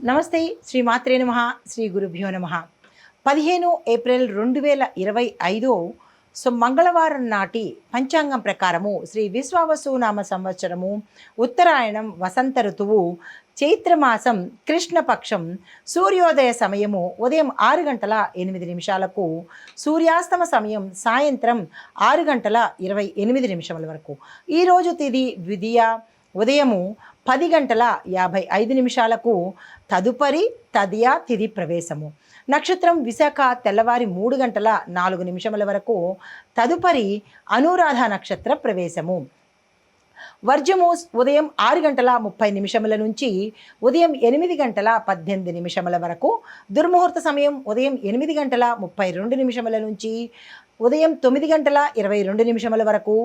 నమస్తే. శ్రీ మాత్రే నమః. శ్రీ గురుభ్యో నమః. 15 ఏప్రిల్ 2025 మంగళవారం నాటి పంచాంగం ప్రకారము శ్రీ విశ్వావసు నామ సంవత్సరము ఉత్తరాయణం వసంత ఋతువు చైత్రమాసం కృష్ణపక్షం సూర్యోదయ సమయము ఉదయం 6:08 సూర్యాస్తమ సమయం సాయంత్రం 6:28 వరకు. ఈరోజు తిథి ద్వితీయ ఉదయము 10:55 తదుపరి తదియ తిథి ప్రవేశము. నక్షత్రం విశాఖ తెల్లవారి 3:04 వరకు తదుపరి అనురాధ నక్షత్ర ప్రవేశము. వర్జము ఉదయం 6:30 నుంచి ఉదయం 8:18 వరకు. దుర్ముహూర్త సమయం ఉదయం 8:32 నుంచి ఉదయం 9:22 వరకు.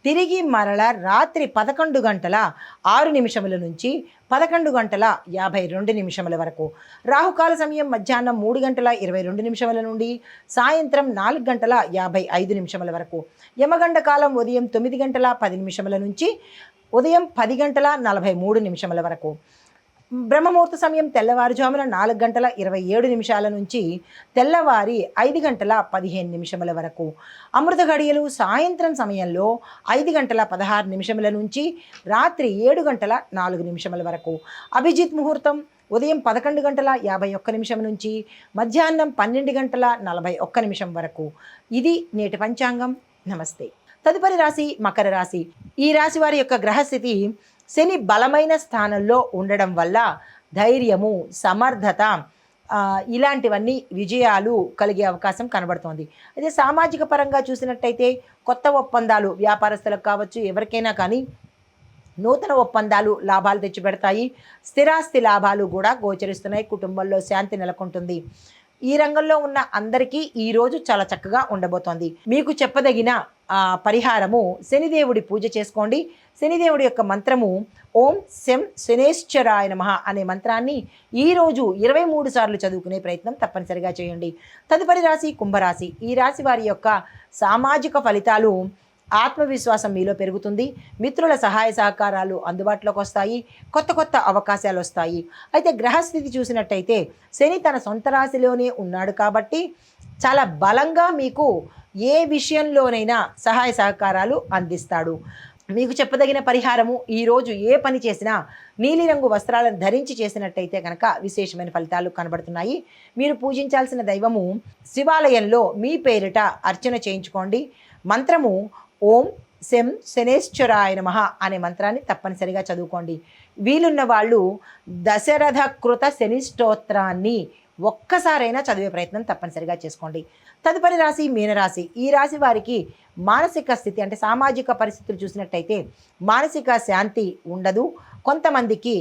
తిరిగి మరల రాత్రి 11:06 నుంచి 11:52 వరకు. రాహుకాల సమయం మధ్యాహ్నం 3:22 నుండి సాయంత్రం 4:55 వరకు. యమగండ కాలం ఉదయం 9:10 నుంచి ఉదయం 10:43 వరకు. బ్రహ్మముహూర్త సమయం తెల్లవారుజామున 4:27 నుంచి తెల్లవారి 5:15 వరకు. అమృత గడియలు సాయంత్రం సమయంలో 5:16 నుంచి రాత్రి 7:04 వరకు. అభిజిత్ ముహూర్తం ఉదయం 11:51 నుంచి మధ్యాహ్నం 12:41 వరకు. ఇది నేటి పంచాంగం. నమస్తే. తదుపరి రాశి మకర రాశి. ఈ రాశి వారి యొక్క గ్రహస్థితి శని బలమైన స్థానంలో ఉండడం వల్ల ధైర్యము, సమర్థత ఇలాంటివన్నీ విజయాలు కలిగే అవకాశం కనబడుతోంది. అయితే సామాజిక పరంగా చూసినట్టయితే కొత్త ఒప్పందాలు వ్యాపారస్తులకు కావచ్చు, ఎవరికైనా కానీ నూతన ఒప్పందాలు లాభాలు తెచ్చిపెడతాయి. స్థిరాస్తి లాభాలు కూడా గోచరిస్తున్నాయి. కుటుంబంలో శాంతి నెలకొంటుంది. ఈ రంగంలో ఉన్న అందరికీ ఈరోజు చాలా చక్కగా ఉండబోతోంది. మీకు చెప్పదగిన పరిహారము శనిదేవుడి పూజ చేసుకోండి. శనిదేవుడి యొక్క మంత్రము ఓం శం శనేశ్వరాయ నమః అనే మంత్రాన్ని ఈరోజు 23 సార్లు చదువుకునే ప్రయత్నం తప్పనిసరిగా చేయండి. తదుపరి రాశి కుంభరాశి. ఈ రాశి వారి యొక్క సామాజిక ఫలితాలు ఆత్మవిశ్వాసం మీలో పెరుగుతుంది. మిత్రుల సహాయ సహకారాలు అందుబాటులోకి వస్తాయి. కొత్త కొత్త అవకాశాలు వస్తాయి. అయితే గ్రహస్థితి చూసినట్టయితే శని తన సొంత రాశిలోనే ఉన్నాడు కాబట్టి చాలా బలంగా మీకు ఏ విషయంలోనైనా సహాయ సహకారాలు అందిస్తాడు. మీకు చెప్పదగిన పరిహారము ఈరోజు ఏ పని చేసినా నీలిరంగు వస్త్రాలను ధరించి చేసినట్టయితే కనుక విశేషమైన ఫలితాలు కనబడుతున్నాయి. మీరు పూజించాల్సిన దైవము శివాలయంలో మీ పేరిట అర్చన చేయించుకోండి. మంత్రము ఓం శం శనేశ్వరాయ నమః అనే మంత్రాన్ని తప్పనిసరిగా చదువుకోండి. వీలున్న వాళ్ళు దశరథ కృత శని స్తోత్రాన్ని ఒక్కసారైనా చదివే ప్రయత్నం తప్పనిసరిగా చేసుకోండి. తదుపరి రాశి మీనరాశి. ఈ రాశి వారికి మానసిక స్థితి అంటే సామాజిక పరిస్థితులు చూసినట్టయితే మానసిక శాంతి ఉండదు. కొంతమందికి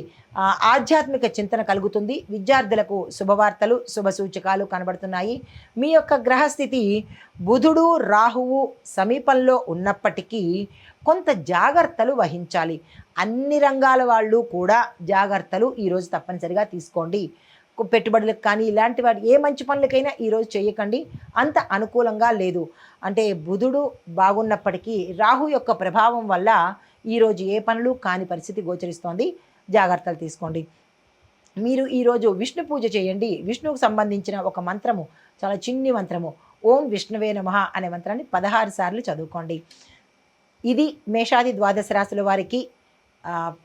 ఆధ్యాత్మిక చింతన కలుగుతుంది. విద్యార్థులకు శుభవార్తలు, శుభ సూచకాలు కనబడుతున్నాయి. మీ యొక్క గ్రహస్థితి బుధుడు, రాహువు సమీపంలో ఉన్నప్పటికీ కొంత జాగ్రత్తలు వహించాలి. అన్ని రంగాల వాళ్ళు కూడా జాగ్రత్తలు ఈరోజు తప్పనిసరిగా తీసుకోండి. పెట్టుబడులకు కానీ ఇలాంటి వాటి ఏ మంచి పనులకైనా ఈరోజు చేయకండి. అంత అనుకూలంగా లేదు. అంటే బుధుడు బాగున్నప్పటికీ రాహు యొక్క ప్రభావం వల్ల ఈరోజు ఏ పనులు కాని పరిస్థితి గోచరిస్తోంది. జాగ్రత్తలు తీసుకోండి. మీరు ఈరోజు విష్ణు పూజ చేయండి. విష్ణువుకు సంబంధించిన ఒక మంత్రము, చాలా చిన్ని మంత్రము ఓం విష్ణువే నమః అనే మంత్రాన్ని 16 సార్లు చదువుకోండి. ఇది మేషాది ద్వాదశ రాశుల వారికి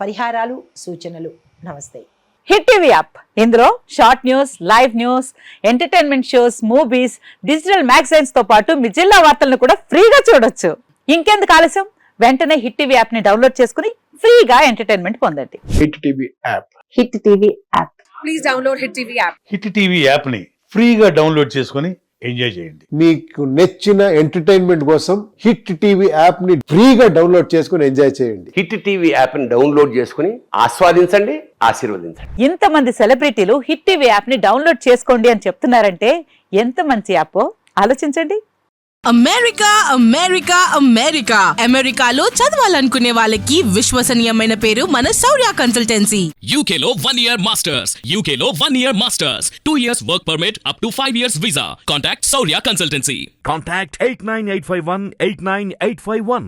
పరిహారాలు, సూచనలు. నమస్తే. హిట్ టీవీ యాప్, ఇందులో short news, live news, entertainment shows, movies, digital magazines తో పాటు మీ జిల్లా వార్తలను కూడా ఫ్రీగా చూడొచ్చు. ఇంకెందుకు ఆలస్యం, వెంటనే హిట్ టీవీ యాప్ ని డౌన్లోడ్ చేసుకుని ఫ్రీగా ఎంటర్టైన్మెంట్ పొందండి. Hit TV app. Hit TV app. Please download hit TV app. Hit TV app ని ఫ్రీగా డౌన్లోడ్ చేసుకుని ఎంజాయ్ చేయండి. మీకు నచ్చిన ఎంటర్టైన్మెంట్ కోసం హిట్ టీవీ యాప్ ని ఫ్రీగా డౌన్లోడ్ చేసుకుని ఎంజాయ్ చేయండి. హిట్ టీవీ యాప్ ని డౌన్లోడ్ చేసుకుని ఆస్వాదించండి, ఆశీర్వదించండి. ఇంతమంది సెలబ్రిటీలు హిట్ టీవీ యాప్ ని డౌన్లోడ్ చేసుకోండి అని చెప్తున్నారంటే ఎంత మంచి యాప్ ఆలోచించండి. అమెరికా అమెరికా అమెరికా అమెరికాలో చదవాలనుకునే వాళ్ళకి విశ్వసనీయమైన పేరు మన శౌర్య కన్సల్టెన్సీ. UK లో 1 year masters. UK లో 1 year masters. 2 years work permit up to 5 years visa. Contact Saurya Consultancy. Contact 89851 89851.